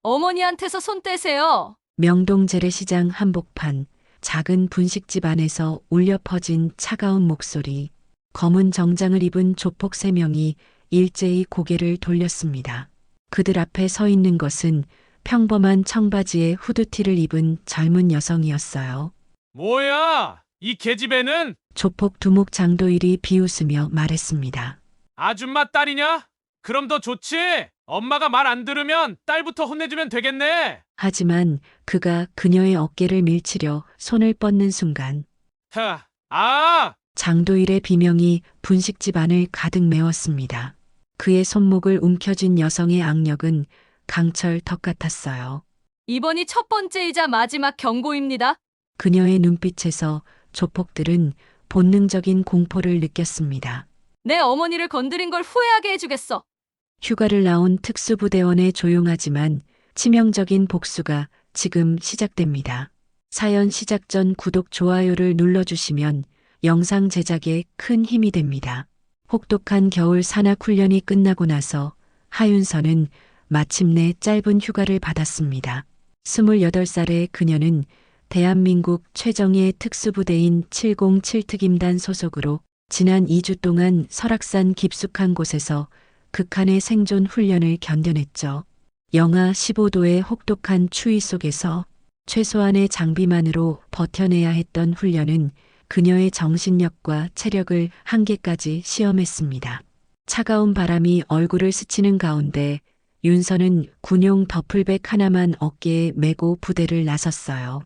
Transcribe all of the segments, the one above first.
어머니한테서 손 떼세요. 명동 재래시장 한복판, 작은 분식집 안에서 울려 퍼진 차가운 목소리. 검은 정장을 입은 조폭 3명이 일제히 고개를 돌렸습니다. 그들 앞에 서 있는 것은 평범한 청바지에 후드티를 입은 젊은 여성이었어요. 뭐야? 이 계집애는 조폭 두목 장도일이 비웃으며 말했습니다. 아줌마 딸이냐? 그럼 더 좋지. 엄마가 말 안 들으면 딸부터 혼내주면 되겠네. 하지만 그가 그녀의 어깨를 밀치려 손을 뻗는 순간 장도일의 비명이 분식집 안을 가득 메웠습니다. 그의 손목을 움켜쥔 여성의 악력은 강철 덕 같았어요. 이번이 첫 번째이자 마지막 경고입니다. 그녀의 눈빛에서 조폭들은 본능적인 공포를 느꼈습니다. 내 어머니를 건드린 걸 후회하게 해주겠어. 휴가를 나온 특수부대원의 조용하지만 치명적인 복수가 지금 시작됩니다. 사연 시작 전 구독, 좋아요를 눌러주시면 영상 제작에 큰 힘이 됩니다. 혹독한 겨울 산악 훈련이 끝나고 나서 하윤서는 마침내 짧은 휴가를 받았습니다. 28살의 그녀는 대한민국 최정예 특수부대인 707특임단 소속으로 지난 2주 동안 설악산 깊숙한 곳에서 극한의 생존 훈련을 견뎌냈죠. 영하 15도의 혹독한 추위 속에서 최소한의 장비만으로 버텨내야 했던 훈련은 그녀의 정신력과 체력을 한계까지 시험했습니다. 차가운 바람이 얼굴을 스치는 가운데 윤서는 군용 더플백 하나만 어깨에 메고 부대를 나섰어요.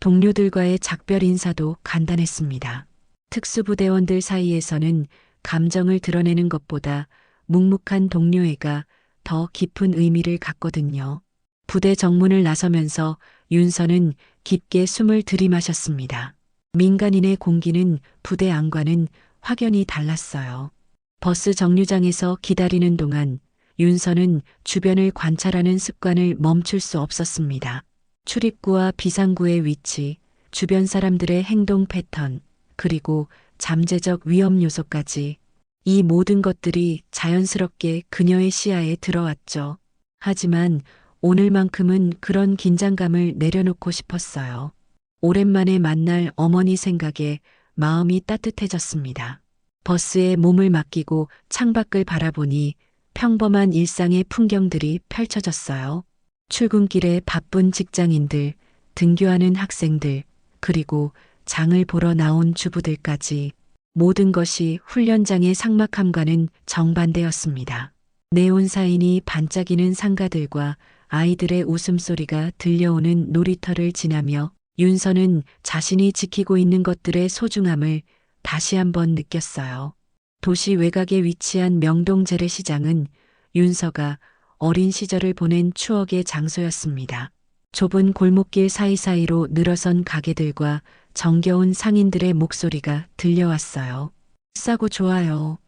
동료들과의 작별 인사도 간단했습니다. 특수부대원들 사이에서는 감정을 드러내는 것보다 묵묵한 동료애가 더 깊은 의미를 갖거든요. 부대 정문을 나서면서 윤서는 깊게 숨을 들이마셨습니다. 민간인의 공기는 부대 안과는 확연히 달랐어요. 버스 정류장에서 기다리는 동안 윤서는 주변을 관찰하는 습관을 멈출 수 없었습니다. 출입구와 비상구의 위치, 주변 사람들의 행동 패턴, 그리고 잠재적 위험 요소까지 이 모든 것들이 자연스럽게 그녀의 시야에 들어왔죠. 하지만 오늘만큼은 그런 긴장감을 내려놓고 싶었어요. 오랜만에 만날 어머니 생각에 마음이 따뜻해졌습니다. 버스에 몸을 맡기고 창밖을 바라보니 평범한 일상의 풍경들이 펼쳐졌어요. 출근길에 바쁜 직장인들, 등교하는 학생들, 그리고 장을 보러 나온 주부들까지 모든 것이 훈련장의 삭막함과는 정반대였습니다. 네온 사인이 반짝이는 상가들과 아이들의 웃음소리가 들려오는 놀이터를 지나며 윤서는 자신이 지키고 있는 것들의 소중함을 다시 한번 느꼈어요. 도시 외곽에 위치한 명동 재래시장은 윤서가 어린 시절을 보낸 추억의 장소였습니다. 좁은 골목길 사이사이로 늘어선 가게들과 정겨운 상인들의 목소리가 들려왔어요. 싸고 좋아요.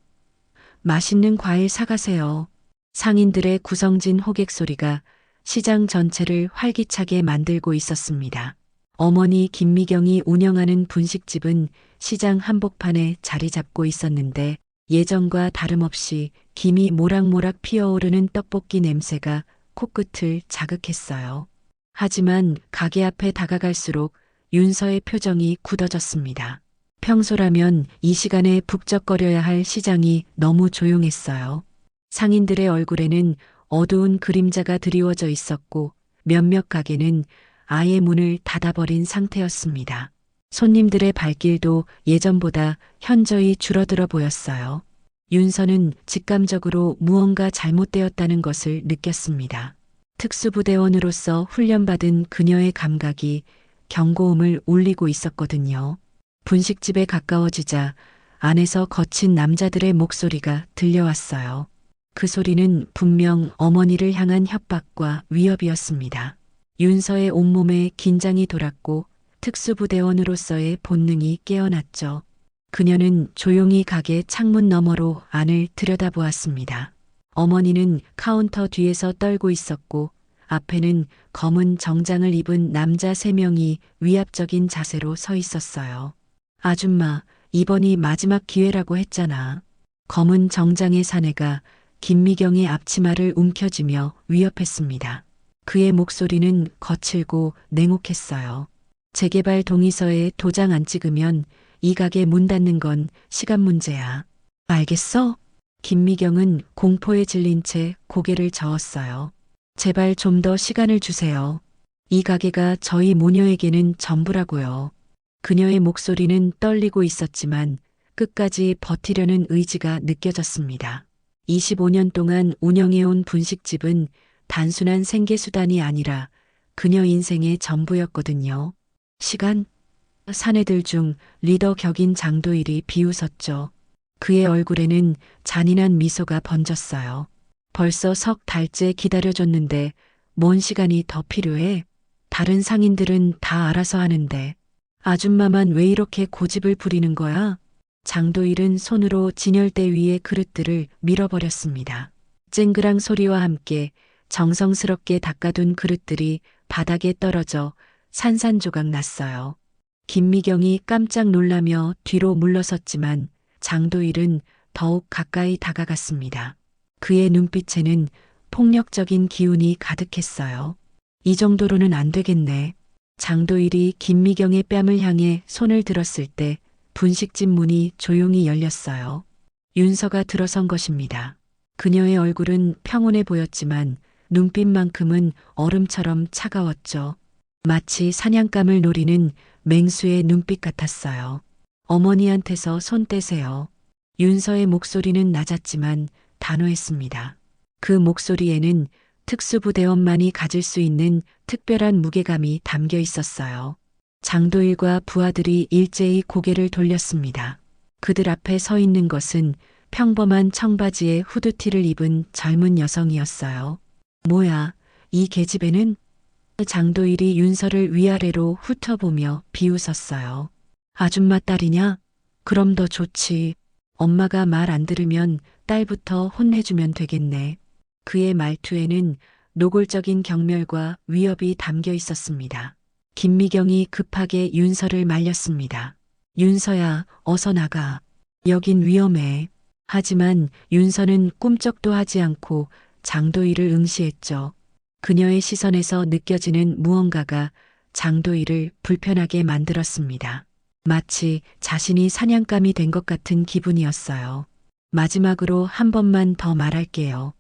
맛있는 과일 사가세요. 상인들의 구성진 호객 소리가 시장 전체를 활기차게 만들고 있었습니다. 어머니 김미경이 운영하는 분식집은 시장 한복판에 자리 잡고 있었는데 예전과 다름없이 김이 모락모락 피어오르는 떡볶이 냄새가 코끝을 자극했어요. 하지만 가게 앞에 다가갈수록 윤서의 표정이 굳어졌습니다. 평소라면 이 시간에 북적거려야 할 시장이 너무 조용했어요. 상인들의 얼굴에는 어두운 그림자가 드리워져 있었고 몇몇 가게는 아예 문을 닫아버린 상태였습니다. 손님들의 발길도 예전보다 현저히 줄어들어 보였어요. 윤서는 직감적으로 무언가 잘못되었다는 것을 느꼈습니다. 특수부대원으로서 훈련받은 그녀의 감각이 경고음을 울리고 있었거든요. 분식집에 가까워지자 안에서 거친 남자들의 목소리가 들려왔어요. 그 소리는 분명 어머니를 향한 협박과 위협이었습니다. 윤서의 온몸에 긴장이 돌았고 특수부대원으로서의 본능이 깨어났죠. 그녀는 조용히 가게 창문 너머로 안을 들여다보았습니다. 어머니는 카운터 뒤에서 떨고 있었고 앞에는 검은 정장을 입은 남자 3명이 위압적인 자세로 서 있었어요. 아줌마, 이번이 마지막 기회라고 했잖아. 검은 정장의 사내가 김미경의 앞치마를 움켜쥐며 위협했습니다. 그의 목소리는 거칠고 냉혹했어요. 재개발 동의서에 도장 안 찍으면 이 가게 문 닫는 건 시간 문제야. 알겠어? 김미경은 공포에 질린 채 고개를 저었어요. 제발 좀 더 시간을 주세요. 이 가게가 저희 모녀에게는 전부라고요. 그녀의 목소리는 떨리고 있었지만 끝까지 버티려는 의지가 느껴졌습니다. 25년 동안 운영해온 분식집은 단순한 생계수단이 아니라 그녀 인생의 전부였거든요. 시간? 사내들 중 리더 격인 장도일이 비웃었죠. 그의 얼굴에는 잔인한 미소가 번졌어요. 벌써 석 달째 기다려줬는데 뭔 시간이 더 필요해? 다른 상인들은 다 알아서 하는데 아줌마만 왜 이렇게 고집을 부리는 거야? 장도일은 손으로 진열대 위의 그릇들을 밀어버렸습니다. 쨍그랑 소리와 함께 정성스럽게 닦아둔 그릇들이 바닥에 떨어져 산산조각 났어요. 김미경이 깜짝 놀라며 뒤로 물러섰지만 장도일은 더욱 가까이 다가갔습니다. 그의 눈빛에는 폭력적인 기운이 가득했어요. 이 정도로는 안 되겠네. 장도일이 김미경의 뺨을 향해 손을 들었을 때 분식집 문이 조용히 열렸어요. 윤서가 들어선 것입니다. 그녀의 얼굴은 평온해 보였지만 눈빛만큼은 얼음처럼 차가웠죠. 마치 사냥감을 노리는 맹수의 눈빛 같았어요. 어머니한테서 손 떼세요. 윤서의 목소리는 낮았지만 단호했습니다. 그 목소리에는 특수부대원만이 가질 수 있는 특별한 무게감이 담겨 있었어요. 장도일과 부하들이 일제히 고개를 돌렸습니다. 그들 앞에 서 있는 것은 평범한 청바지에 후드티를 입은 젊은 여성이었어요. 뭐야, 이 계집애는? 장도일이 윤서를 위아래로 훑어보며 비웃었어요. 아줌마 딸이냐? 그럼 더 좋지. 엄마가 말 안 들으면 딸부터 혼내주면 되겠네. 그의 말투에는 노골적인 경멸과 위협이 담겨 있었습니다. 김미경이 급하게 윤서를 말렸습니다. 윤서야, 어서 나가. 여긴 위험해. 하지만 윤서는 꿈쩍도 하지 않고 장도일을 응시했죠. 그녀의 시선에서 느껴지는 무언가가 장도일을 불편하게 만들었습니다. 마치 자신이 사냥감이 된 것 같은 기분이었어요. 마지막으로 한 번만 더 말할게요.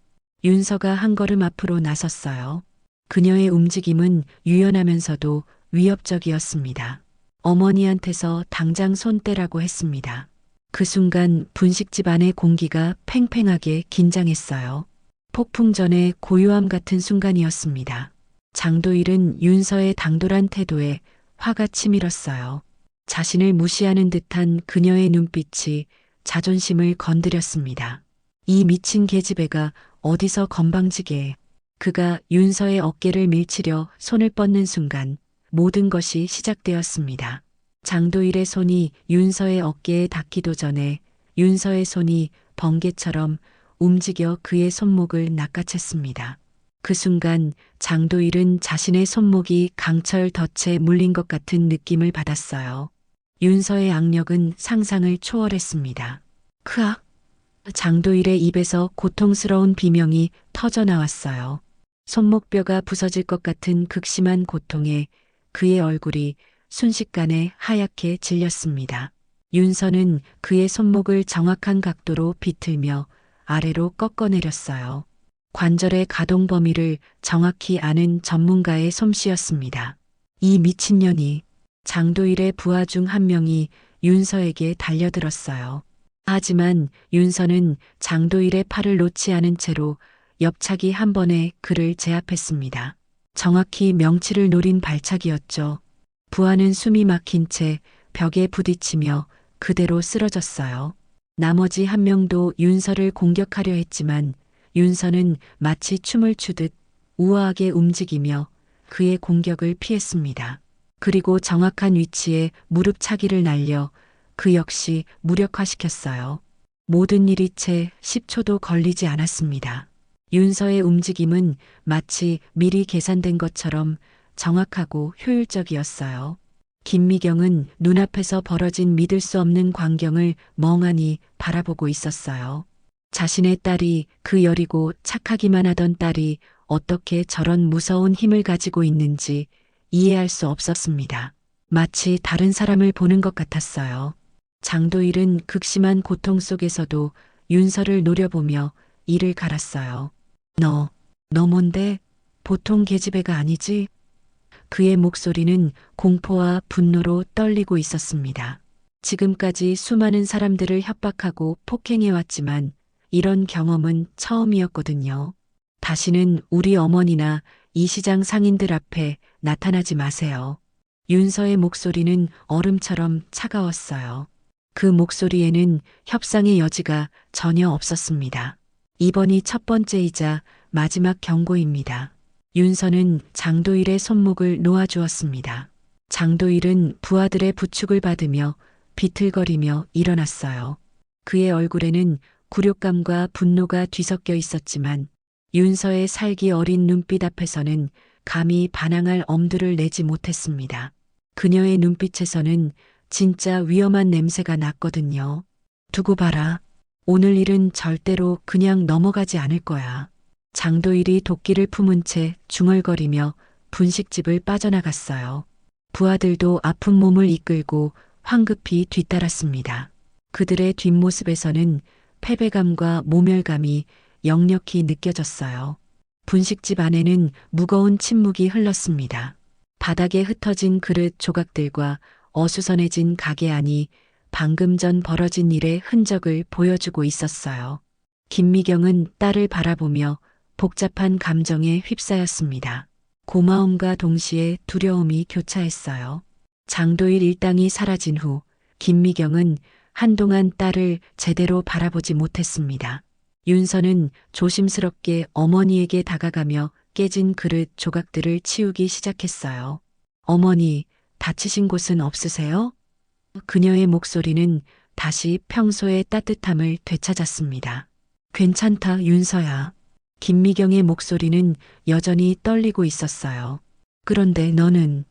윤서가 한 걸음 앞으로 나섰어요. 그녀의 움직임은 유연하면서도 위협적이었습니다. 어머니한테서 당장 손 떼라고 했습니다. 그 순간 분식집 안의 공기가 팽팽하게 긴장했어요. 폭풍 전의 고요함 같은 순간이었습니다. 장도일은 윤서의 당돌한 태도에 화가 치밀었어요. 자신을 무시하는 듯한 그녀의 눈빛이 자존심을 건드렸습니다. 이 미친 계집애가 어디서 건방지게. 그가 윤서의 어깨를 밀치려 손을 뻗는 순간 모든 것이 시작되었습니다. 장도일의 손이 윤서의 어깨에 닿기도 전에 윤서의 손이 번개처럼 움직여 그의 손목을 낚아챘습니다. 그 순간 장도일은 자신의 손목이 강철 덫에 물린 것 같은 느낌을 받았어요. 윤서의 악력은 상상을 초월했습니다. 크악! 장도일의 입에서 고통스러운 비명이 터져 나왔어요. 손목뼈가 부서질 것 같은 극심한 고통에 그의 얼굴이 순식간에 하얗게 질렸습니다. 윤서는 그의 손목을 정확한 각도로 비틀며 아래로 꺾어내렸어요. 관절의 가동 범위를 정확히 아는 전문가의 솜씨였습니다. 이 미친년이. 장도일의 부하 중 한 명이 윤서에게 달려들었어요. 하지만 윤서는 장도일의 팔을 놓지 않은 채로 옆차기 한 번에 그를 제압했습니다. 정확히 명치를 노린 발차기였죠. 부하는 숨이 막힌 채 벽에 부딪히며 그대로 쓰러졌어요. 나머지 한 명도 윤서를 공격하려 했지만 윤서는 마치 춤을 추듯 우아하게 움직이며 그의 공격을 피했습니다. 그리고 정확한 위치에 무릎차기를 날려 그 역시 무력화시켰어요. 모든 일이 채 10초도 걸리지 않았습니다. 윤서의 움직임은 마치 미리 계산된 것처럼 정확하고 효율적이었어요. 김미경은 눈앞에서 벌어진 믿을 수 없는 광경을 멍하니 바라보고 있었어요. 자신의 딸이, 그 여리고 착하기만 하던 딸이 어떻게 저런 무서운 힘을 가지고 있는지 이해할 수 없었습니다. 마치 다른 사람을 보는 것 같았어요. 장도일은 극심한 고통 속에서도 윤서를 노려보며 이를 갈았어요. 너 뭔데? 보통 계집애가 아니지? 그의 목소리는 공포와 분노로 떨리고 있었습니다. 지금까지 수많은 사람들을 협박하고 폭행해왔지만 이런 경험은 처음이었거든요. 다시는 우리 어머니나 이 시장 상인들 앞에 나타나지 마세요. 윤서의 목소리는 얼음처럼 차가웠어요. 그 목소리에는 협상의 여지가 전혀 없었습니다. 이번이 첫 번째이자 마지막 경고입니다. 윤서는 장도일의 손목을 놓아주었습니다. 장도일은 부하들의 부축을 받으며 비틀거리며 일어났어요. 그의 얼굴에는 굴욕감과 분노가 뒤섞여 있었지만 윤서의 살기 어린 눈빛 앞에서는 감히 반항할 엄두를 내지 못했습니다. 그녀의 눈빛에서는 진짜 위험한 냄새가 났거든요. 두고 봐라. 오늘 일은 절대로 그냥 넘어가지 않을 거야. 장도일이 도끼를 품은 채 중얼거리며 분식집을 빠져나갔어요. 부하들도 아픈 몸을 이끌고 황급히 뒤따랐습니다. 그들의 뒷모습에서는 패배감과 모멸감이 역력히 느껴졌어요. 분식집 안에는 무거운 침묵이 흘렀습니다. 바닥에 흩어진 그릇 조각들과 어수선해진 가게 안이 방금 전 벌어진 일의 흔적을 보여주고 있었어요. 김미경은 딸을 바라보며 복잡한 감정에 휩싸였습니다. 고마움과 동시에 두려움이 교차했어요. 장도일 일당이 사라진 후 김미경은 한동안 딸을 제대로 바라보지 못했습니다. 윤서는 조심스럽게 어머니에게 다가가며 깨진 그릇 조각들을 치우기 시작했어요. 어머니, 다치신 곳은 없으세요? 그녀의 목소리는 다시 평소의 따뜻함을 되찾았습니다. 괜찮다, 윤서야. 김미경의 목소리는 여전히 떨리고 있었어요. 그런데 너는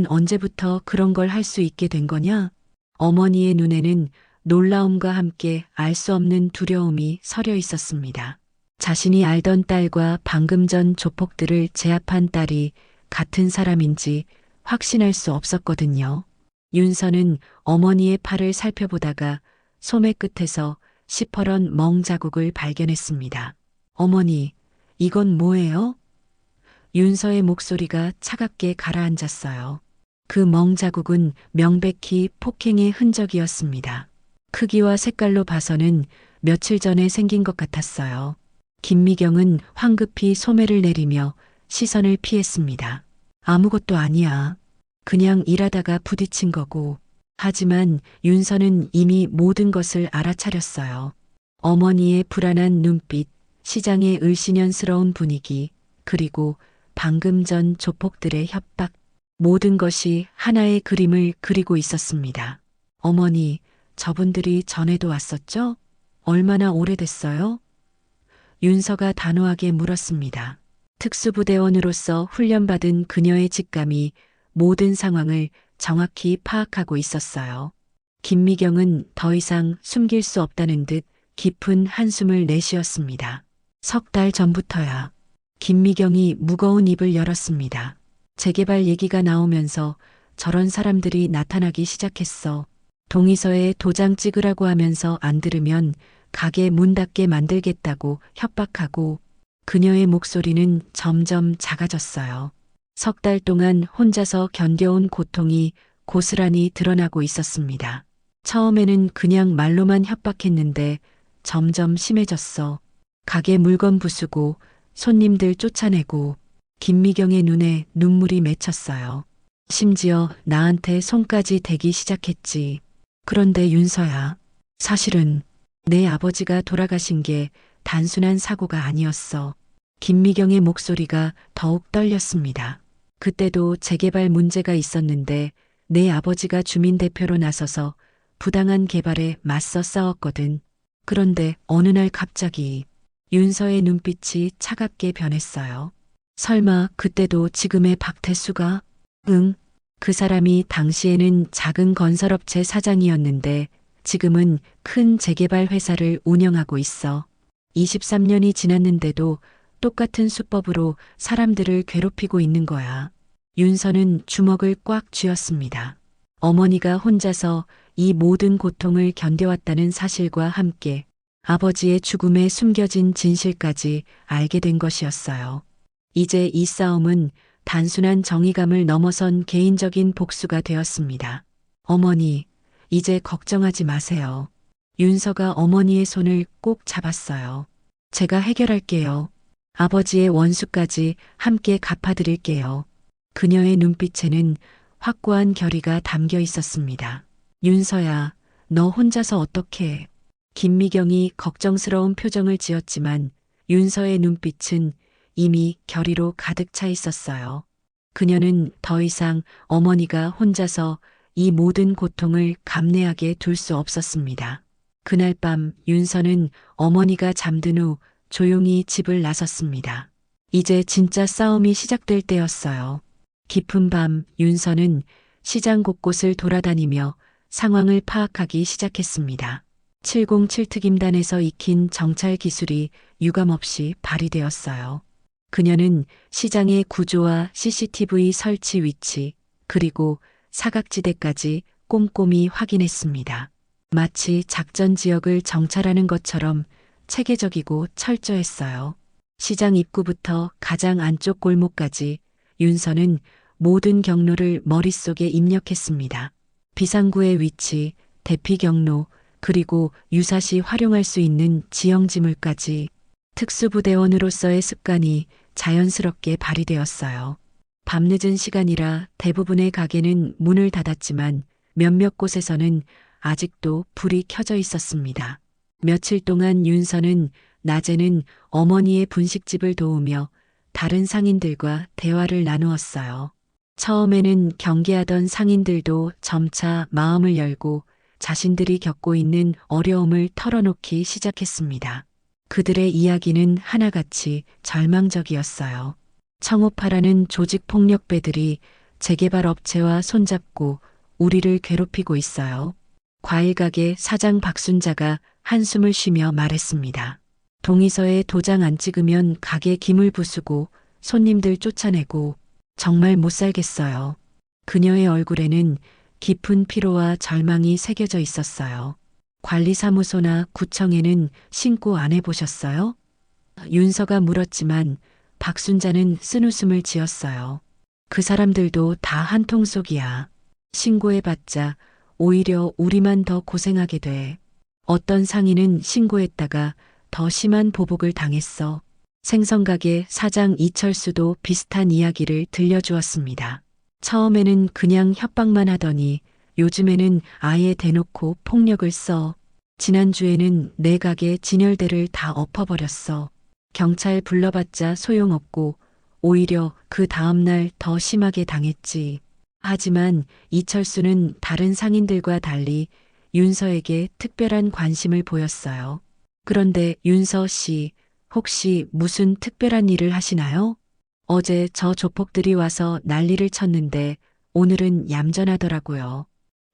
언제부터 그런 걸 할 수 있게 된 거냐? 어머니의 눈에는 놀라움과 함께 알 수 없는 두려움이 서려 있었습니다. 자신이 알던 딸과 방금 전 조폭들을 제압한 딸이 같은 사람인지 확신할 수 없었거든요. 윤서는 어머니의 팔을 살펴보다가 소매 끝에서 시퍼런 멍 자국을 발견했습니다. 어머니, 이건 뭐예요? 윤서의 목소리가 차갑게 가라앉았어요. 그 멍 자국은 명백히 폭행의 흔적이었습니다. 크기와 색깔로 봐서는 며칠 전에 생긴 것 같았어요. 김미경은 황급히 소매를 내리며 시선을 피했습니다. 아무것도 아니야. 그냥 일하다가 부딪힌 거고. 하지만 윤서는 이미 모든 것을 알아차렸어요. 어머니의 불안한 눈빛, 시장의 을씨년스러운 분위기, 그리고 방금 전 조폭들의 협박, 모든 것이 하나의 그림을 그리고 있었습니다. 어머니, 저분들이 전에도 왔었죠? 얼마나 오래됐어요? 윤서가 단호하게 물었습니다. 특수부대원으로서 훈련받은 그녀의 직감이 모든 상황을 정확히 파악하고 있었어요. 김미경은 더 이상 숨길 수 없다는 듯 깊은 한숨을 내쉬었습니다. 3달 전부터야. 김미경이 무거운 입을 열었습니다. 재개발 얘기가 나오면서 저런 사람들이 나타나기 시작했어. 동의서에 도장 찍으라고 하면서 안 들으면 가게 문 닫게 만들겠다고 협박하고. 그녀의 목소리는 점점 작아졌어요. 3달 동안 혼자서 견뎌온 고통이 고스란히 드러나고 있었습니다. 처음에는 그냥 말로만 협박했는데 점점 심해졌어. 가게 물건 부수고 손님들 쫓아내고. 김미경의 눈에 눈물이 맺혔어요. 심지어 나한테 손까지 대기 시작했지. 그런데 윤서야, 사실은 내 아버지가 돌아가신 게 단순한 사고가 아니었어. 김미경의 목소리가 더욱 떨렸습니다. 그때도 재개발 문제가 있었는데 내 아버지가 주민대표로 나서서 부당한 개발에 맞서 싸웠거든. 그런데 어느 날 갑자기 윤서의 눈빛이 차갑게 변했어요. 설마 그때도 지금의 박태수가? 응. 그 사람이 당시에는 작은 건설업체 사장이었는데 지금은 큰 재개발 회사를 운영하고 있어. 23년이 지났는데도 똑같은 수법으로 사람들을 괴롭히고 있는 거야. 윤서는 주먹을 꽉 쥐었습니다. 어머니가 혼자서 이 모든 고통을 견뎌왔다는 사실과 함께 아버지의 죽음에 숨겨진 진실까지 알게 된 것이었어요. 이제 이 싸움은 단순한 정의감을 넘어선 개인적인 복수가 되었습니다. 어머니, 이제 걱정하지 마세요. 윤서가 어머니의 손을 꼭 잡았어요. 제가 해결할게요. 아버지의 원수까지 함께 갚아드릴게요. 그녀의 눈빛에는 확고한 결의가 담겨 있었습니다. 윤서야, 너 혼자서 어떻게? 김미경이 걱정스러운 표정을 지었지만 윤서의 눈빛은 이미 결의로 가득 차 있었어요. 그녀는 더 이상 어머니가 혼자서 이 모든 고통을 감내하게 둘 수 없었습니다. 그날 밤 윤서는 어머니가 잠든 후 조용히 집을 나섰습니다. 이제 진짜 싸움이 시작될 때였어요. 깊은 밤 윤서는 시장 곳곳을 돌아다니며 상황을 파악하기 시작했습니다. 707 특임단에서 익힌 정찰 기술이 유감없이 발휘되었어요. 그녀는 시장의 구조와 CCTV 설치 위치, 그리고 사각지대까지 꼼꼼히 확인했습니다. 마치 작전 지역을 정찰하는 것처럼 체계적이고 철저했어요. 시장 입구부터 가장 안쪽 골목까지 윤서는 모든 경로를 머릿속에 입력했습니다. 비상구의 위치, 대피 경로, 그리고 유사시 활용할 수 있는 지형지물까지 특수부대원으로서의 습관이 자연스럽게 발휘되었어요. 밤늦은 시간이라 대부분의 가게는 문을 닫았지만 몇몇 곳에서는 아직도 불이 켜져 있었습니다. 며칠 동안 윤서는 낮에는 어머니의 분식집을 도우며 다른 상인들과 대화를 나누었어요. 처음에는 경계하던 상인들도 점차 마음을 열고 자신들이 겪고 있는 어려움을 털어놓기 시작했습니다. 그들의 이야기는 하나같이 절망적이었어요. 청오파라는 조직폭력배들이 재개발 업체와 손잡고 우리를 괴롭히고 있어요. 과일가게 사장 박순자가 한숨을 쉬며 말했습니다. 동의서에 도장 안 찍으면 가게 기물 부수고 손님들 쫓아내고 정말 못 살겠어요. 그녀의 얼굴에는 깊은 피로와 절망이 새겨져 있었어요. 관리사무소나 구청에는 신고 안 해보셨어요? 윤서가 물었지만 박순자는 쓴웃음을 지었어요. 그 사람들도 다 한통속이야. 신고해봤자 오히려 우리만 더 고생하게 돼. 어떤 상인은 신고했다가 더 심한 보복을 당했어. 생선가게 사장 이철수도 비슷한 이야기를 들려주었습니다. 처음에는 그냥 협박만 하더니 요즘에는 아예 대놓고 폭력을 써. 지난주에는 내 가게 진열대를 다 엎어버렸어. 경찰 불러봤자 소용없고 오히려 그 다음날 더 심하게 당했지. 하지만 이철수는 다른 상인들과 달리 윤서에게 특별한 관심을 보였어요. 그런데 윤서 씨, 혹시 무슨 특별한 일을 하시나요? 어제 저 조폭들이 와서 난리를 쳤는데 오늘은 얌전하더라고요.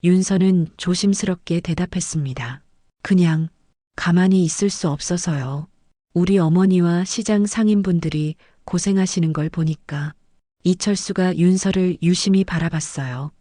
윤서는 조심스럽게 대답했습니다. 그냥 가만히 있을 수 없어서요. 우리 어머니와 시장 상인분들이 고생하시는 걸 보니까. 이철수가 윤서를 유심히 바라봤어요.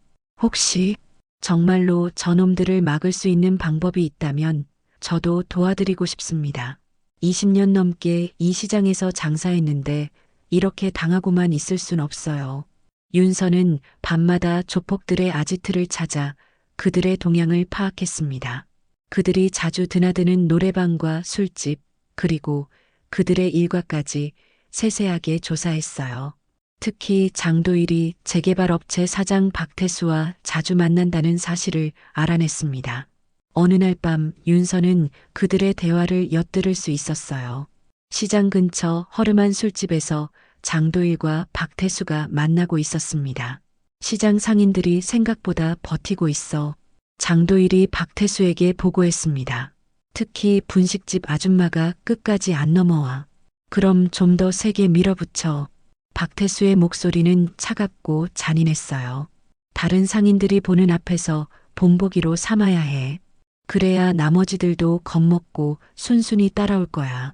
혹시 정말로 저놈들을 막을 수 있는 방법이 있다면 저도 도와드리고 싶습니다. 20년 넘게 이 시장에서 장사했는데 이렇게 당하고만 있을 순 없어요. 윤서는 밤마다 조폭들의 아지트를 찾아 그들의 동향을 파악했습니다. 그들이 자주 드나드는 노래방과 술집, 그리고 그들의 일과까지 세세하게 조사했어요. 특히 장도일이 재개발 업체 사장 박태수와 자주 만난다는 사실을 알아냈습니다. 어느 날 밤 윤서는 그들의 대화를 엿들을 수 있었어요. 시장 근처 허름한 술집에서 장도일과 박태수가 만나고 있었습니다. 시장 상인들이 생각보다 버티고 있어 장도일이 박태수에게 보고했습니다. 특히 분식집 아줌마가 끝까지 안 넘어와. 그럼 좀 더 세게 밀어붙여. 박태수의 목소리는 차갑고 잔인했어요. 다른 상인들이 보는 앞에서 본보기로 삼아야 해. 그래야 나머지들도 겁먹고 순순히 따라올 거야.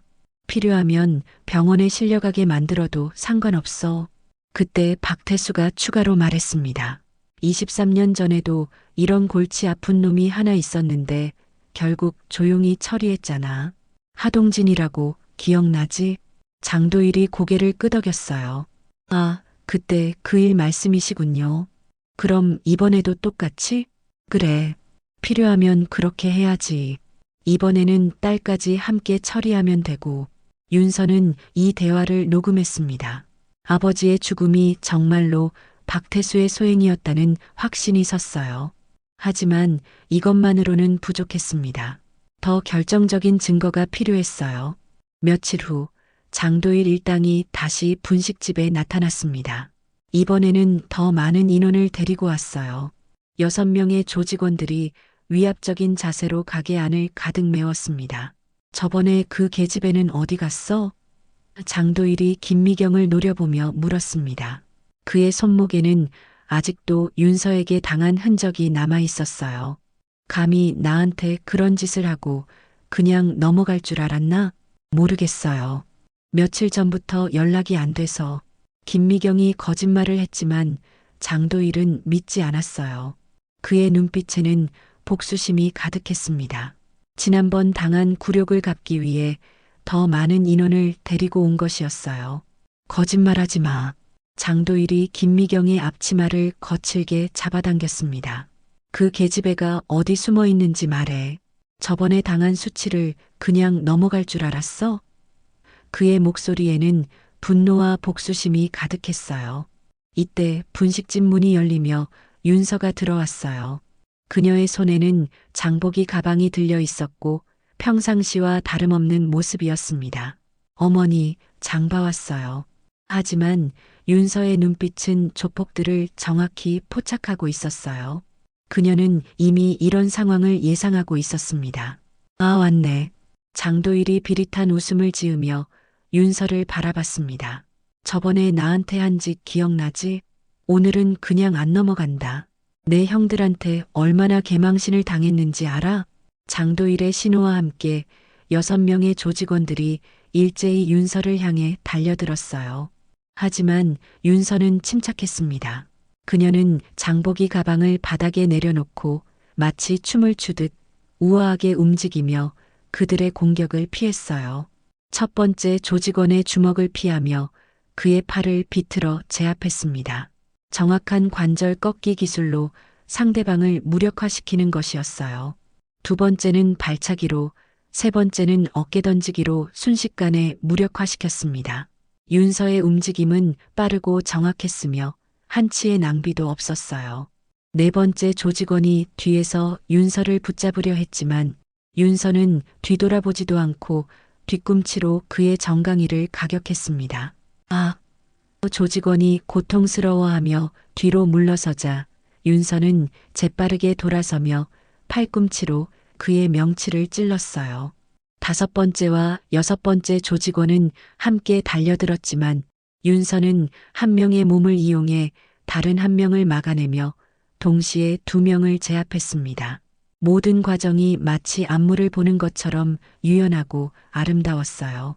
필요하면 병원에 실려가게 만들어도 상관없어. 그때 박태수가 추가로 말했습니다. 23년 전에도 이런 골치 아픈 놈이 하나 있었는데 결국 조용히 처리했잖아. 하동진이라고 기억나지? 장도일이 고개를 끄덕였어요. 아, 그때 그 일 말씀이시군요. 그럼 이번에도 똑같이? 그래. 필요하면 그렇게 해야지. 이번에는 딸까지 함께 처리하면 되고. 윤서는 이 대화를 녹음했습니다. 아버지의 죽음이 정말로 박태수의 소행이었다는 확신이 섰어요. 하지만 이것만으로는 부족했습니다. 더 결정적인 증거가 필요했어요. 며칠 후 장도일 일당이 다시 분식집에 나타났습니다. 이번에는 더 많은 인원을 데리고 왔어요. 6명의 조직원들이 위압적인 자세로 가게 안을 가득 메웠습니다. 저번에 그 계집애는 어디 갔어? 장도일이 김미경을 노려보며 물었습니다. 그의 손목에는 아직도 윤서에게 당한 흔적이 남아 있었어요. 감히 나한테 그런 짓을 하고 그냥 넘어갈 줄 알았나? 모르겠어요. 며칠 전부터 연락이 안 돼서. 김미경이 거짓말을 했지만 장도일은 믿지 않았어요. 그의 눈빛에는 복수심이 가득했습니다. 지난번 당한 굴욕을 갚기 위해 더 많은 인원을 데리고 온 것이었어요. 거짓말하지 마. 장도일이 김미경의 앞치마를 거칠게 잡아당겼습니다. 그 계집애가 어디 숨어 있는지 말해. 저번에 당한 수치를 그냥 넘어갈 줄 알았어? 그의 목소리에는 분노와 복수심이 가득했어요. 이때 분식집 문이 열리며 윤서가 들어왔어요. 그녀의 손에는 장보기 가방이 들려 있었고 평상시와 다름없는 모습이었습니다. 어머니, 장 봐왔어요. 하지만 윤서의 눈빛은 조폭들을 정확히 포착하고 있었어요. 그녀는 이미 이런 상황을 예상하고 있었습니다. 아, 왔네. 장도일이 비릿한 웃음을 지으며 윤서를 바라봤습니다. 저번에 나한테 한 짓 기억나지? 오늘은 그냥 안 넘어간다. 내 형들한테 얼마나 개망신을 당했는지 알아? 장도일의 신호와 함께 6명의 조직원들이 일제히 윤서를 향해 달려들었어요. 하지만 윤서는 침착했습니다. 그녀는 장보기 가방을 바닥에 내려놓고 마치 춤을 추듯 우아하게 움직이며 그들의 공격을 피했어요. 첫 번째 조직원의 주먹을 피하며 그의 팔을 비틀어 제압했습니다. 정확한 관절 꺾기 기술로 상대방을 무력화시키는 것이었어요. 두 번째는 발차기로, 세 번째는 어깨 던지기로 순식간에 무력화시켰습니다. 윤서의 움직임은 빠르고 정확했으며 한치의 낭비도 없었어요. 네 번째 조직원이 뒤에서 윤서를 붙잡으려 했지만 윤서는 뒤돌아보지도 않고 뒤꿈치로 그의 정강이를 가격했습니다. 아! 조직원이 고통스러워하며 뒤로 물러서자 윤서는 재빠르게 돌아서며 팔꿈치로 그의 명치를 찔렀어요. 다섯 번째와 여섯 번째 조직원은 함께 달려들었지만 윤서는 한 명의 몸을 이용해 다른 한 명을 막아내며 동시에 두 명을 제압했습니다. 모든 과정이 마치 안무를 보는 것처럼 유연하고 아름다웠어요.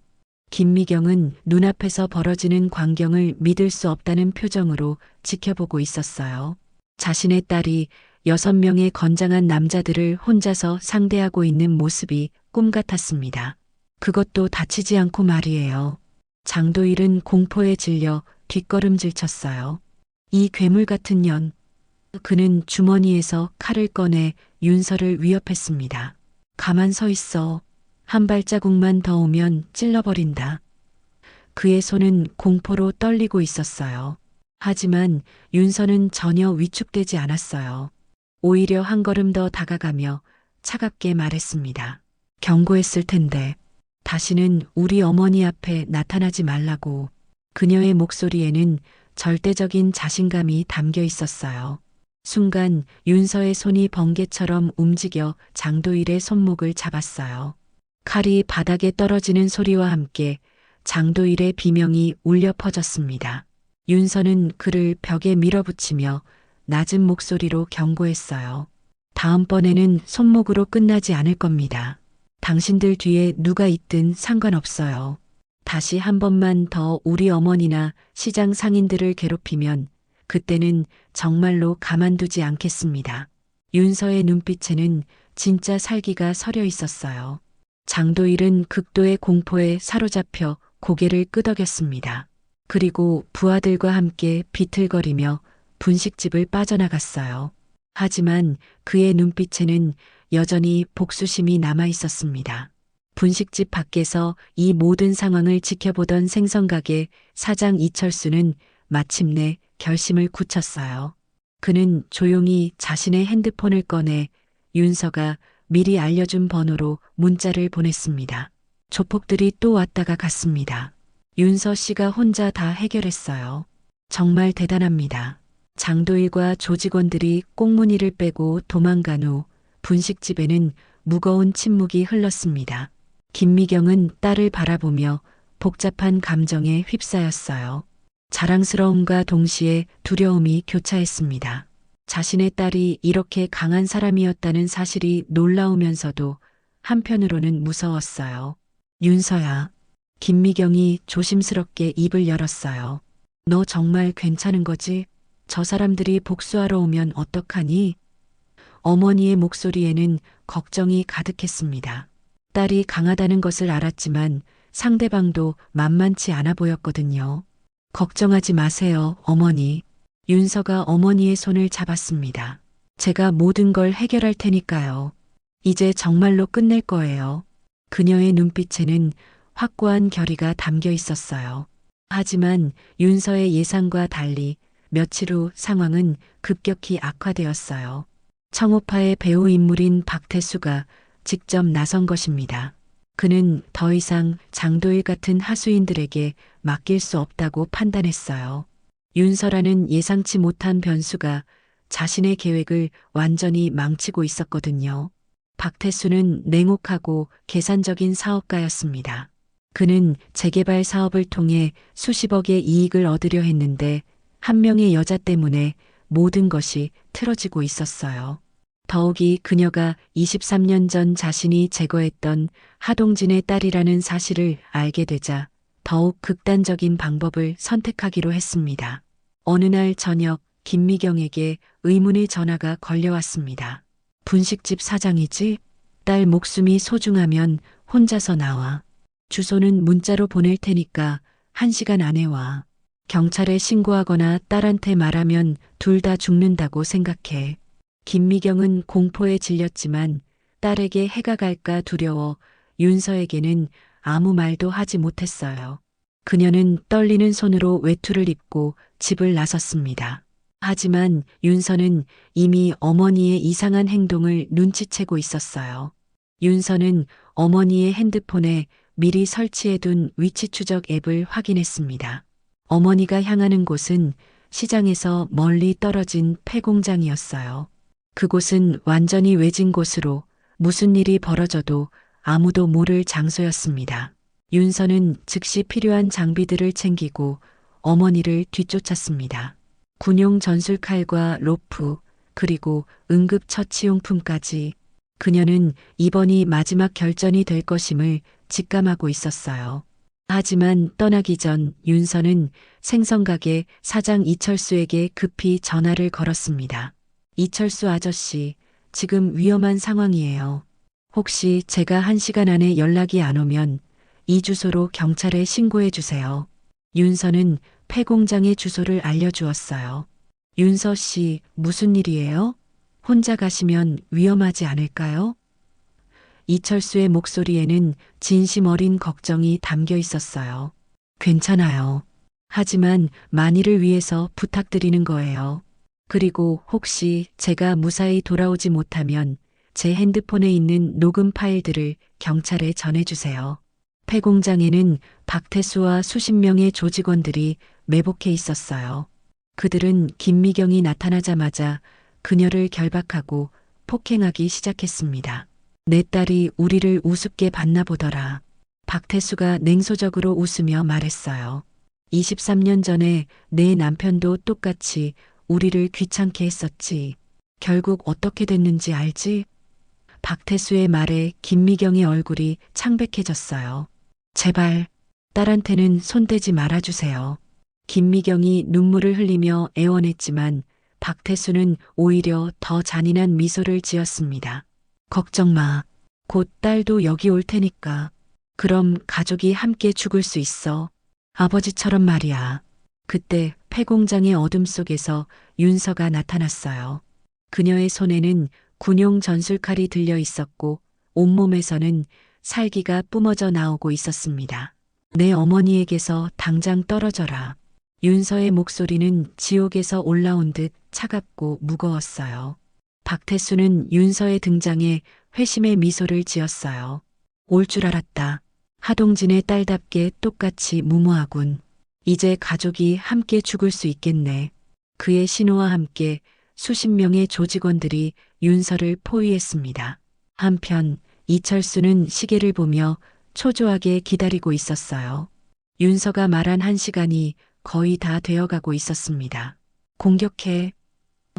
김미경은 눈앞에서 벌어지는 광경을 믿을 수 없다는 표정으로 지켜보고 있었어요. 자신의 딸이 6명의 건장한 남자들을 혼자서 상대하고 있는 모습이 꿈 같았습니다. 그것도 다치지 않고 말이에요. 장도일은 공포에 질려 뒷걸음질 쳤어요. 이 괴물 같은 년. 그는 주머니에서 칼을 꺼내 윤서를 위협했습니다. 가만 서 있어. 한 발자국만 더 오면 찔러버린다. 그의 손은 공포로 떨리고 있었어요. 하지만 윤서는 전혀 위축되지 않았어요. 오히려 한 걸음 더 다가가며 차갑게 말했습니다. 경고했을 텐데 다시는 우리 어머니 앞에 나타나지 말라고. 그녀의 목소리에는 절대적인 자신감이 담겨 있었어요. 순간 윤서의 손이 번개처럼 움직여 장도일의 손목을 잡았어요. 칼이 바닥에 떨어지는 소리와 함께 장도일의 비명이 울려 퍼졌습니다. 윤서는 그를 벽에 밀어붙이며 낮은 목소리로 경고했어요. 다음번에는 손목으로 끝나지 않을 겁니다. 당신들 뒤에 누가 있든 상관없어요. 다시 한 번만 더 우리 어머니나 시장 상인들을 괴롭히면 그때는 정말로 가만두지 않겠습니다. 윤서의 눈빛에는 진짜 살기가 서려 있었어요. 장도일은 극도의 공포에 사로잡혀 고개를 끄덕였습니다. 그리고 부하들과 함께 비틀거리며 분식집을 빠져나갔어요. 하지만 그의 눈빛에는 여전히 복수심이 남아 있었습니다. 분식집 밖에서 이 모든 상황을 지켜보던 생선가게 사장 이철수는 마침내 결심을 굳혔어요. 그는 조용히 자신의 핸드폰을 꺼내 윤서가 미리 알려준 번호로 문자를 보냈습니다. 조폭들이 또 왔다가 갔습니다. 윤서 씨가 혼자 다 해결했어요. 정말 대단합니다. 장도일과 조직원들이 꽁무니를 빼고 도망간 후 분식집에는 무거운 침묵이 흘렀습니다. 김미경은 딸을 바라보며 복잡한 감정에 휩싸였어요. 자랑스러움과 동시에 두려움이 교차했습니다. 자신의 딸이 이렇게 강한 사람이었다는 사실이 놀라우면서도 한편으로는 무서웠어요. 윤서야. 김미경이 조심스럽게 입을 열었어요. 너 정말 괜찮은 거지? 저 사람들이 복수하러 오면 어떡하니? 어머니의 목소리에는 걱정이 가득했습니다. 딸이 강하다는 것을 알았지만 상대방도 만만치 않아 보였거든요. 걱정하지 마세요, 어머니. 윤서가 어머니의 손을 잡았습니다. 제가 모든 걸 해결할 테니까요. 이제 정말로 끝낼 거예요. 그녀의 눈빛에는 확고한 결의가 담겨 있었어요. 하지만 윤서의 예상과 달리 며칠 후 상황은 급격히 악화되었어요. 청오파의 배우 인물인 박태수가 직접 나선 것입니다. 그는 더 이상 장도일 같은 하수인들에게 맡길 수 없다고 판단했어요. 윤서라는 예상치 못한 변수가 자신의 계획을 완전히 망치고 있었거든요. 박태수는 냉혹하고 계산적인 사업가였습니다. 그는 재개발 사업을 통해 수십억의 이익을 얻으려 했는데 한 명의 여자 때문에 모든 것이 틀어지고 있었어요. 더욱이 그녀가 23년 전 자신이 제거했던 하동진의 딸이라는 사실을 알게 되자 더욱 극단적인 방법을 선택하기로 했습니다. 어느 날 저녁 김미경에게 의문의 전화가 걸려왔습니다. 분식집 사장이지? 딸 목숨이 소중하면 혼자서 나와. 주소는 문자로 보낼 테니까 1시간 안에 와. 경찰에 신고하거나 딸한테 말하면 둘 다 죽는다고 생각해. 김미경은 공포에 질렸지만 딸에게 해가 갈까 두려워 윤서에게는 아무 말도 하지 못했어요. 그녀는 떨리는 손으로 외투를 입고 집을 나섰습니다. 하지만 윤서는 이미 어머니의 이상한 행동을 눈치채고 있었어요. 윤서는 어머니의 핸드폰에 미리 설치해둔 위치 추적 앱을 확인했습니다. 어머니가 향하는 곳은 시장에서 멀리 떨어진 폐공장이었어요. 그곳은 완전히 외진 곳으로 무슨 일이 벌어져도 아무도 모를 장소였습니다. 윤서는 즉시 필요한 장비들을 챙기고 어머니를 뒤쫓았습니다. 군용 전술칼과 로프, 그리고 응급처치용품까지. 그녀는 이번이 마지막 결전이 될 것임을 직감하고 있었어요. 하지만 떠나기 전 윤서는 생선가게 사장 이철수에게 급히 전화를 걸었습니다. 이철수 아저씨, 지금 위험한 상황이에요. 혹시 제가 1시간 안에 연락이 안 오면 이 주소로 경찰에 신고해 주세요. 윤서는 폐공장의 주소를 알려주었어요. 윤서 씨, 무슨 일이에요? 혼자 가시면 위험하지 않을까요? 이철수의 목소리에는 진심 어린 걱정이 담겨 있었어요. 괜찮아요. 하지만 만일을 위해서 부탁드리는 거예요. 그리고 혹시 제가 무사히 돌아오지 못하면 제 핸드폰에 있는 녹음 파일들을 경찰에 전해주세요. 폐공장에는 박태수와 수십 명의 조직원들이 매복해 있었어요. 그들은 김미경이 나타나자마자 그녀를 결박하고 폭행하기 시작했습니다. 내 딸이 우리를 우습게 봤나 보더라. 박태수가 냉소적으로 웃으며 말했어요. 23년 전에 내 남편도 똑같이 우리를 귀찮게 했었지. 결국 어떻게 됐는지 알지? 박태수의 말에 김미경의 얼굴이 창백해졌어요. 제발, 딸한테는 손대지 말아주세요. 김미경이 눈물을 흘리며 애원했지만 박태수는 오히려 더 잔인한 미소를 지었습니다. 걱정 마. 곧 딸도 여기 올 테니까. 그럼 가족이 함께 죽을 수 있어. 아버지처럼 말이야. 그때 폐공장의 어둠 속에서 윤서가 나타났어요. 그녀의 손에는 군용 전술칼이 들려 있었고 온몸에서는 살기가 뿜어져 나오고 있었습니다. 내 어머니에게서 당장 떨어져라. 윤서의 목소리는 지옥에서 올라온 듯 차갑고 무거웠어요. 박태수는 윤서의 등장에 회심의 미소를 지었어요. 올 줄 알았다. 하동진의 딸답게 똑같이 무모하군. 이제 가족이 함께 죽을 수 있겠네. 그의 신호와 함께 수십 명의 조직원들이 윤서를 포위했습니다. 한편 이철수는 시계를 보며 초조하게 기다리고 있었어요. 윤서가 말한 1시간이 거의 다 되어가고 있었습니다. 공격해.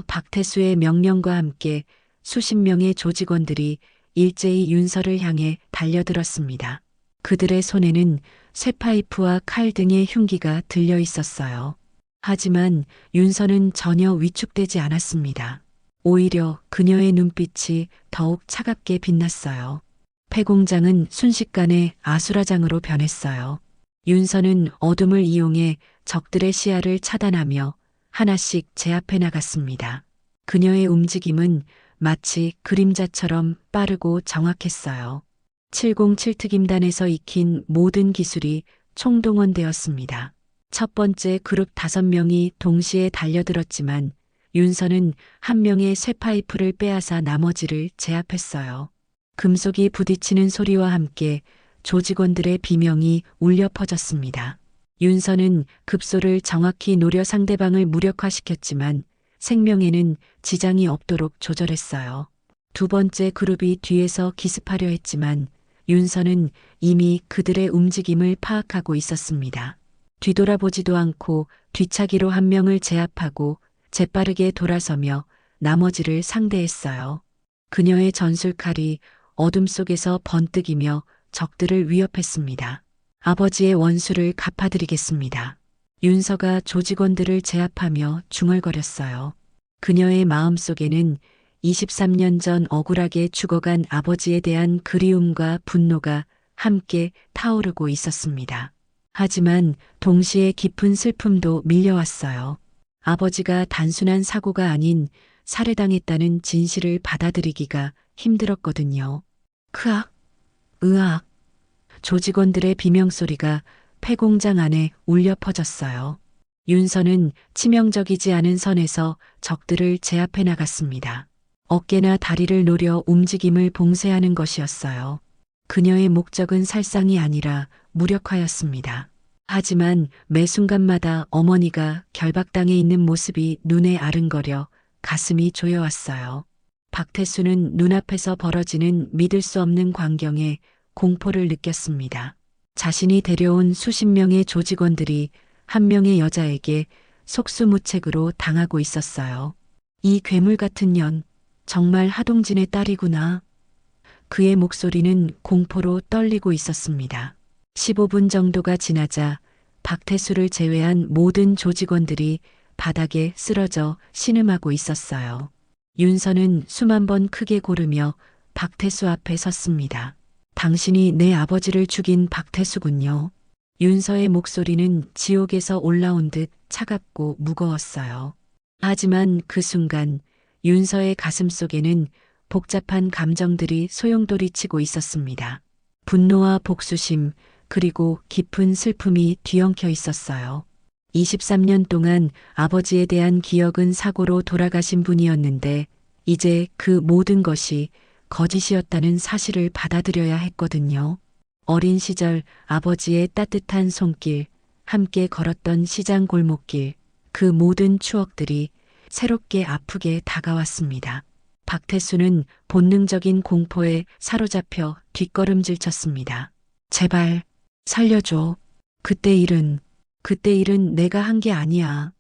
박태수의 명령과 함께 수십 명의 조직원들이 일제히 윤서를 향해 달려들었습니다. 그들의 손에는 쇠파이프와 칼 등의 흉기가 들려 있었어요. 하지만 윤서는 전혀 위축되지 않았습니다. 오히려 그녀의 눈빛이 더욱 차갑게 빛났어요. 폐공장은 순식간에 아수라장으로 변했어요. 윤서는 어둠을 이용해 적들의 시야를 차단하며 하나씩 제압해 나갔습니다. 그녀의 움직임은 마치 그림자처럼 빠르고 정확했어요. 707특임단에서 익힌 모든 기술이 총동원되었습니다. 첫 번째 그룹 5명이 동시에 달려들었지만 윤서는 한 명의 쇠파이프를 빼앗아 나머지를 제압했어요. 금속이 부딪히는 소리와 함께 조직원들의 비명이 울려 퍼졌습니다. 윤서는 급소를 정확히 노려 상대방을 무력화시켰지만 생명에는 지장이 없도록 조절했어요. 두 번째 그룹이 뒤에서 기습하려 했지만 윤서는 이미 그들의 움직임을 파악하고 있었습니다. 뒤돌아보지도 않고 뒤차기로 한 명을 제압하고 재빠르게 돌아서며 나머지를 상대했어요. 그녀의 전술칼이 어둠 속에서 번뜩이며 적들을 위협했습니다. 아버지의 원수를 갚아드리겠습니다. 윤서가 조직원들을 제압하며 중얼거렸어요. 그녀의 마음속에는 23년 전 억울하게 죽어간 아버지에 대한 그리움과 분노가 함께 타오르고 있었습니다. 하지만 동시에 깊은 슬픔도 밀려왔어요. 아버지가 단순한 사고가 아닌 살해당했다는 진실을 받아들이기가 힘들었거든요. 크악, 으악. 조직원들의 비명소리가 폐공장 안에 울려 퍼졌어요. 윤서는 치명적이지 않은 선에서 적들을 제압해 나갔습니다. 어깨나 다리를 노려 움직임을 봉쇄하는 것이었어요. 그녀의 목적은 살상이 아니라 무력화였습니다. 하지만 매 순간마다 어머니가 결박당해 있는 모습이 눈에 아른거려 가슴이 조여왔어요. 박태수는 눈앞에서 벌어지는 믿을 수 없는 광경에 공포를 느꼈습니다. 자신이 데려온 수십 명의 조직원들이 한 명의 여자에게 속수무책으로 당하고 있었어요. 이 괴물 같은 년, 정말 하동진의 딸이구나. 그의 목소리는 공포로 떨리고 있었습니다. 15분 정도가 지나자 박태수를 제외한 모든 조직원들이 바닥에 쓰러져 신음하고 있었어요. 윤서는 수만 번 크게 고르며 박태수 앞에 섰습니다. 당신이 내 아버지를 죽인 박태수군요. 윤서의 목소리는 지옥에서 올라온 듯 차갑고 무거웠어요. 하지만 그 순간 윤서의 가슴 속에는 복잡한 감정들이 소용돌이치고 있었습니다. 분노와 복수심, 그리고 깊은 슬픔이 뒤엉켜 있었어요. 23년 동안 아버지에 대한 기억은 사고로 돌아가신 분이었는데 이제 그 모든 것이 거짓이었다는 사실을 받아들여야 했거든요. 어린 시절 아버지의 따뜻한 손길, 함께 걸었던 시장 골목길, 그 모든 추억들이 새롭게 아프게 다가왔습니다. 박태수는 본능적인 공포에 사로잡혀 뒷걸음질 쳤습니다. 제발 살려줘. 그때 일은 내가 한 게 아니야.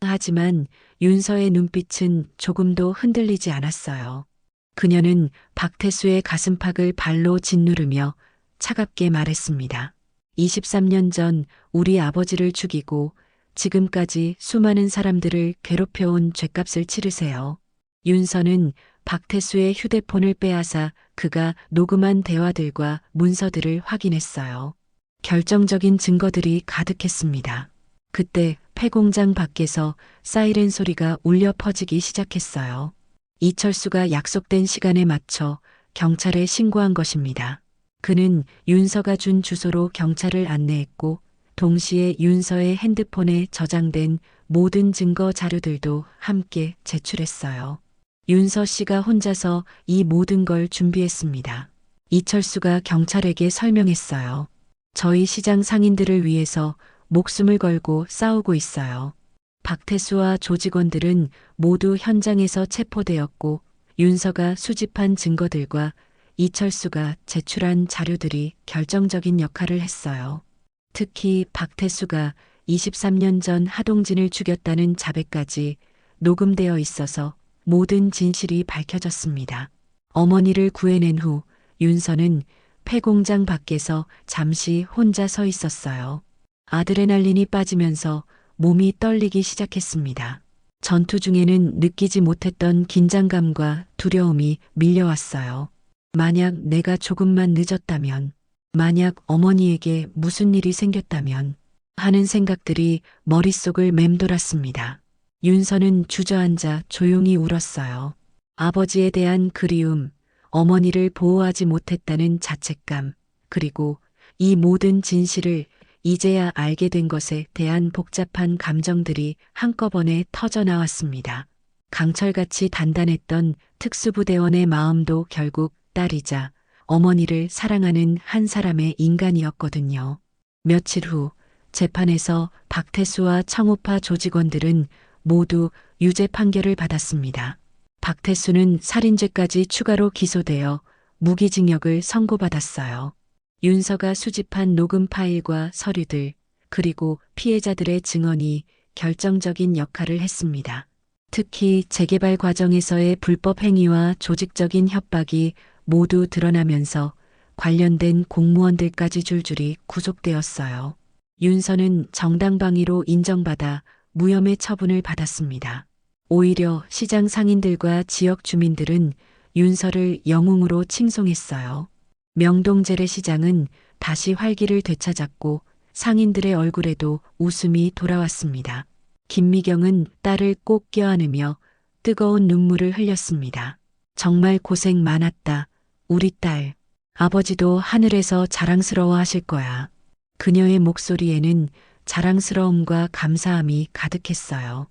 하지만 윤서의 눈빛은 조금도 흔들리지 않았어요. 그녀는 박태수의 가슴팍을 발로 짓누르며 차갑게 말했습니다. 23년 전 우리 아버지를 죽이고 지금까지 수많은 사람들을 괴롭혀온 죗값을 치르세요. 윤서는 박태수의 휴대폰을 빼앗아 그가 녹음한 대화들과 문서들을 확인했어요. 결정적인 증거들이 가득했습니다. 그때 폐공장 밖에서 사이렌 소리가 울려 퍼지기 시작했어요. 이철수가 약속된 시간에 맞춰 경찰에 신고한 것입니다. 그는 윤서가 준 주소로 경찰을 안내했고 동시에 윤서의 핸드폰에 저장된 모든 증거 자료들도 함께 제출했어요. 윤서 씨가 혼자서 이 모든 걸 준비했습니다. 이철수가 경찰에게 설명했어요. 저희 시장 상인들을 위해서 목숨을 걸고 싸우고 있어요. 박태수와 조직원들은 모두 현장에서 체포되었고 윤서가 수집한 증거들과 이철수가 제출한 자료들이 결정적인 역할을 했어요. 특히 박태수가 23년 전 하동진을 죽였다는 자백까지 녹음되어 있어서 모든 진실이 밝혀졌습니다. 어머니를 구해낸 후 윤서는 폐공장 밖에서 잠시 혼자 서 있었어요. 아드레날린이 빠지면서 몸이 떨리기 시작했습니다. 전투 중에는 느끼지 못했던 긴장감과 두려움이 밀려왔어요. 만약 내가 조금만 늦었다면, 만약 어머니에게 무슨 일이 생겼다면 하는 생각들이 머릿속을 맴돌았습니다. 윤서는 주저앉아 조용히 울었어요. 아버지에 대한 그리움, 어머니를 보호하지 못했다는 자책감, 그리고 이 모든 진실을 이제야 알게 된 것에 대한 복잡한 감정들이 한꺼번에 터져 나왔습니다. 강철같이 단단했던 특수부대원의 마음도 결국 딸이자 어머니를 사랑하는 한 사람의 인간이었거든요. 며칠 후 재판에서 박태수와 청우파 조직원들은 모두 유죄 판결을 받았습니다. 박태수는 살인죄까지 추가로 기소되어 무기징역을 선고받았어요. 윤서가 수집한 녹음 파일과 서류들, 그리고 피해자들의 증언이 결정적인 역할을 했습니다. 특히 재개발 과정에서의 불법 행위와 조직적인 협박이 모두 드러나면서 관련된 공무원들까지 줄줄이 구속되었어요. 윤서는 정당방위로 인정받아 무혐의 처분을 받았습니다. 오히려 시장 상인들과 지역 주민들은 윤서를 영웅으로 칭송했어요. 명동 재래시장은 다시 활기를 되찾았고 상인들의 얼굴에도 웃음이 돌아왔습니다. 김미경은 딸을 꼭 껴안으며 뜨거운 눈물을 흘렸습니다. 정말 고생 많았다, 우리 딸. 아버지도 하늘에서 자랑스러워 하실 거야. 그녀의 목소리에는 자랑스러움과 감사함이 가득했어요.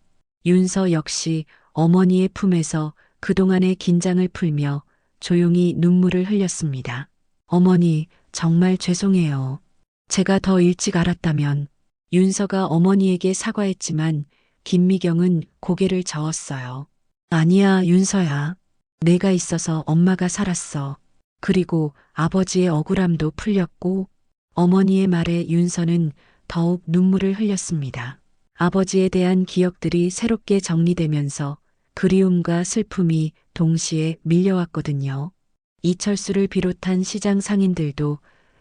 윤서 역시 어머니의 품에서 그동안의 긴장을 풀며 조용히 눈물을 흘렸습니다. 어머니, 정말 죄송해요. 제가 더 일찍 알았다면. 윤서가 어머니에게 사과했지만 김미경은 고개를 저었어요. 아니야, 윤서야. 내가 있어서 엄마가 살았어. 그리고 아버지의 억울함도 풀렸고. 어머니의 말에 윤서는 더욱 눈물을 흘렸습니다. 아버지에 대한 기억들이 새롭게 정리되면서 그리움과 슬픔이 동시에 밀려왔거든요. 이철수를 비롯한 시장 상인들도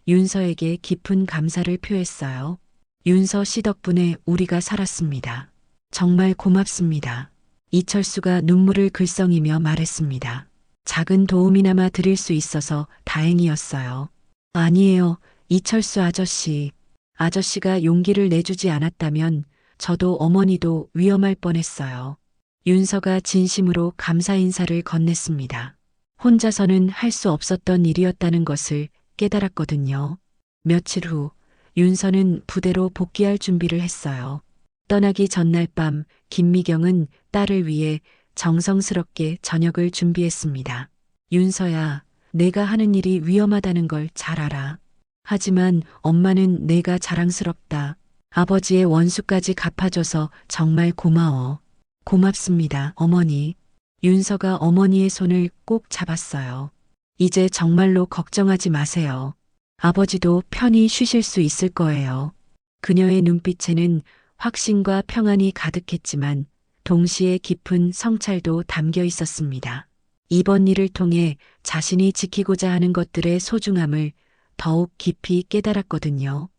윤서에게 깊은 감사를 표했어요. 윤서 씨 덕분에 우리가 살았습니다. 정말 고맙습니다. 이철수가 눈물을 글썽이며 말했습니다. 작은 도움이나마 드릴 수 있어서 다행이었어요. 아니에요, 이철수 아저씨. 아저씨가 용기를 내주지 않았다면 저도 어머니도 위험할 뻔했어요. 윤서가 진심으로 감사 인사를 건넸습니다. 혼자서는 할 수 없었던 일이었다는 것을 깨달았거든요. 며칠 후 윤서는 부대로 복귀할 준비를 했어요. 떠나기 전날 밤 김미경은 딸을 위해 정성스럽게 저녁을 준비했습니다. 윤서야, 내가 하는 일이 위험하다는 걸 잘 알아. 하지만 엄마는 내가 자랑스럽다. 아버지의 원수까지 갚아줘서 정말 고마워. 고맙습니다, 어머니. 윤서가 어머니의 손을 꼭 잡았어요. 이제 정말로 걱정하지 마세요. 아버지도 편히 쉬실 수 있을 거예요. 그녀의 눈빛에는 확신과 평안이 가득했지만 동시에 깊은 성찰도 담겨 있었습니다. 이번 일을 통해 자신이 지키고자 하는 것들의 소중함을 더욱 깊이 깨달았거든요.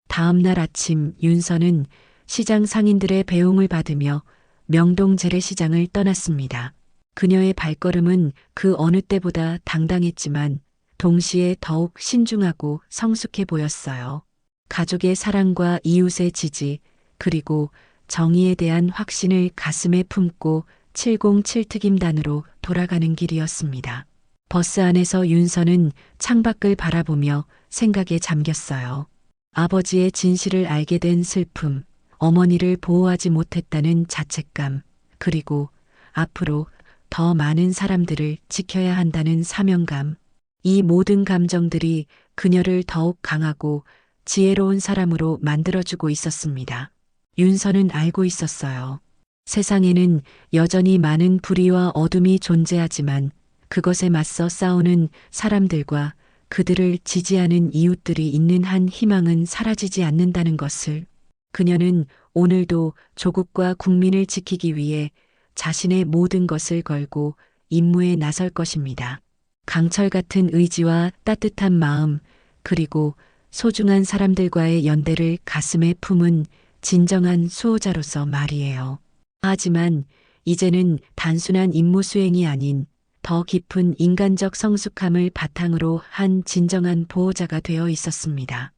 다음 날 아침 윤서는 시장 상인들의 배웅을 받으며 명동 재래시장을 떠났습니다. 그녀의 발걸음은 그 어느 때보다 당당했지만 동시에 더욱 신중하고 성숙해 보였어요. 가족의 사랑과 이웃의 지지, 그리고 정의에 대한 확신을 가슴에 품고 707특임단으로 돌아가는 길이었습니다. 버스 안에서 윤서는 창밖을 바라보며 생각에 잠겼어요. 아버지의 진실을 알게 된 슬픔, 어머니를 보호하지 못했다는 자책감, 그리고 앞으로 더 많은 사람들을 지켜야 한다는 사명감. 이 모든 감정들이 그녀를 더욱 강하고 지혜로운 사람으로 만들어주고 있었습니다. 윤서는 알고 있었어요. 세상에는 여전히 많은 불의와 어둠이 존재하지만 그것에 맞서 싸우는 사람들과 그들을 지지하는 이웃들이 있는 한 희망은 사라지지 않는다는 것을. 그녀는 오늘도 조국과 국민을 지키기 위해 자신의 모든 것을 걸고 임무에 나설 것입니다. 강철 같은 의지와 따뜻한 마음, 그리고 소중한 사람들과의 연대를 가슴에 품은 진정한 수호자로서 말이에요. 하지만 이제는 단순한 임무 수행이 아닌 더 깊은 인간적 성숙함을 바탕으로 한 진정한 보호자가 되어 있었습니다.